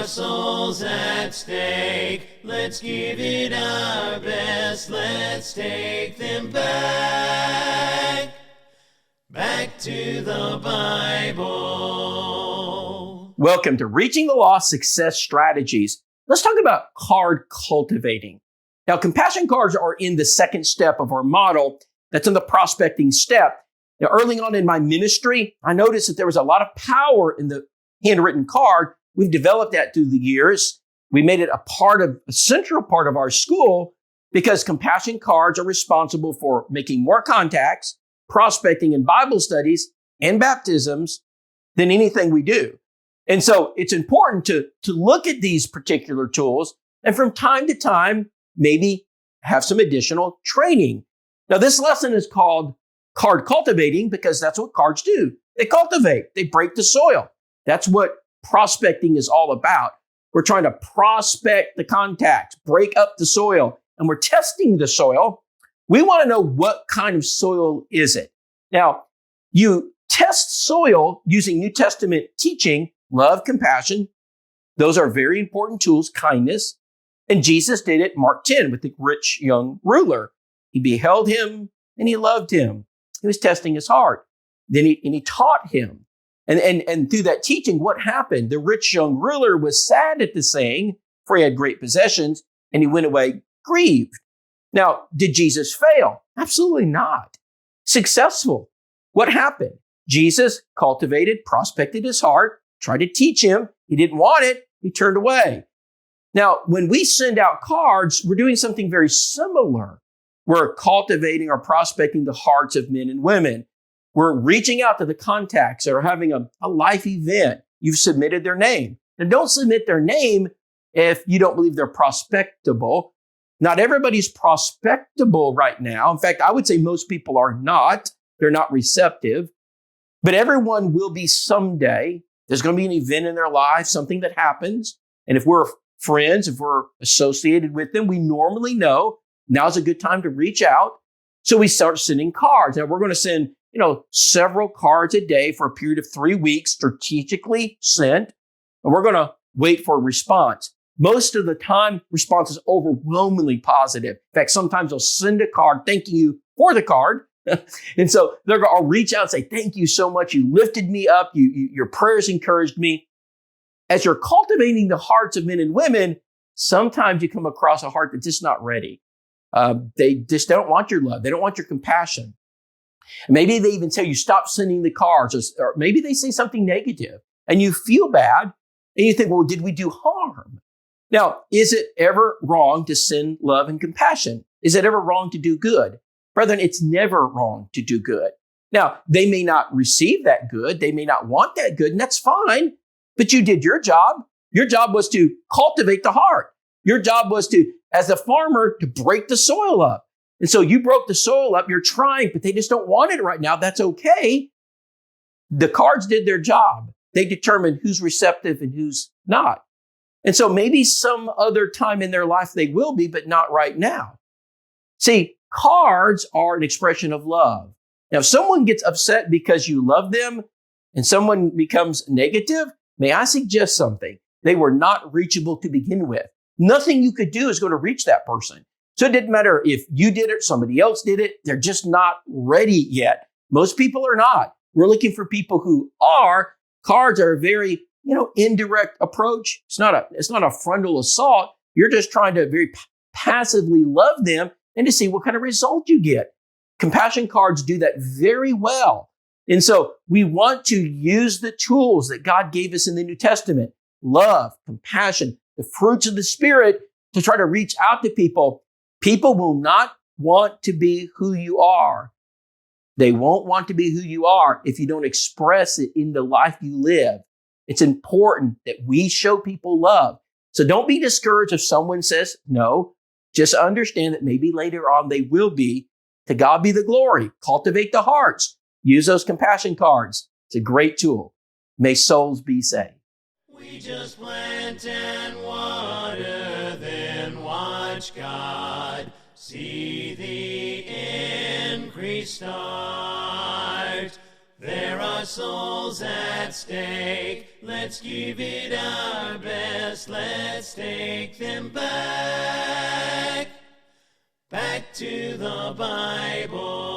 are souls at stake. Let's give it our best. Let's take them back to the Bible. Welcome to Reaching the Lost Success Strategies. Let's talk about card cultivating. Now, compassion cards are in the second step of our model. That's in the prospecting step. Now, early on in my ministry, I noticed that there was a lot of power in the handwritten card. We've developed that through the years. We made it a central part of our school because compassion cards are responsible for making more contacts, prospecting in Bible studies and baptisms than anything we do. And so it's important to look at these particular tools and from time to time, maybe have some additional training. Now, this lesson is called card cultivating because that's what cards do. They cultivate, they break the soil. That's what prospecting is all about. We're trying to prospect the contacts, break up the soil, and we're testing the soil. We want to know what kind of soil is it. Now, you test soil using New Testament teaching, love, compassion. Those are very important tools, kindness. And Jesus did it, Mark 10, with the rich young ruler. He beheld him and he loved him. He was testing his heart. Then he taught him. And through that teaching, what happened? The rich young ruler was sad at the saying, for he had great possessions, and he went away grieved. Now, did Jesus fail? Absolutely not. Successful. What happened? Jesus cultivated, prospected his heart, tried to teach him. He didn't want it. He turned away. Now, when we send out cards, we're doing something very similar. We're cultivating or prospecting the hearts of men and women. We're reaching out to the contacts that are having a life event. You've submitted their name. And don't submit their name if you don't believe they're prospectable. Not everybody's prospectable right now. In fact, I would say most people are not. They're not receptive. But everyone will be someday. There's going to be an event in their life, something that happens. And if we're friends, if we're associated with them, we normally know now's a good time to reach out. So we start sending cards. Now we're going to send, several cards a day for a period of 3 weeks, strategically sent. And we're going to wait for a response. Most of the time, response is overwhelmingly positive. In fact, sometimes they'll send a card thanking you for the card. And so I'll reach out and say, thank you so much. You lifted me up. Your prayers encouraged me. As you're cultivating the hearts of men and women, sometimes you come across a heart that's just not ready. They just don't want your love. They don't want your compassion. Maybe they even tell you, stop sending the cards, or maybe they say something negative and you feel bad and you think, well, did we do harm? Now, is it ever wrong to send love and compassion? Is it ever wrong to do good? Brethren, it's never wrong to do good. Now, they may not receive that good. They may not want that good, and that's fine. But you did your job. Your job was to cultivate the heart. Your job was to, as a farmer, to break the soil up. And so you broke the soil up. You're trying, but they just don't want it right now. That's okay. The cards did their job. They determined who's receptive and who's not. And so maybe some other time in their life they will be, but not right now. See, cards are an expression of love. Now, if someone gets upset because you love them and someone becomes negative, may I suggest something? They were not reachable to begin with. Nothing you could do is going to reach that person. So it didn't matter if you did it, somebody else did it. They're just not ready yet. Most people are not. We're looking for people who are. Cards are a very, indirect approach. It's not a frontal assault. You're just trying to very passively love them and to see what kind of result you get. Compassion cards do that very well. And so we want to use the tools that God gave us in the New Testament, love, compassion, the fruits of the Spirit, to try to reach out to people. People will not want to be who you are. They won't want to be who you are if you don't express it in the life you live. It's important that we show people love. So don't be discouraged if someone says no. Just understand that maybe later on they will be. To God be the glory. Cultivate the hearts. Use those compassion cards. It's a great tool. May souls be saved. We just plant and water, then watch God see the increase start. There are souls at stake. Let's give it our best. past, let's take them back to the Bible.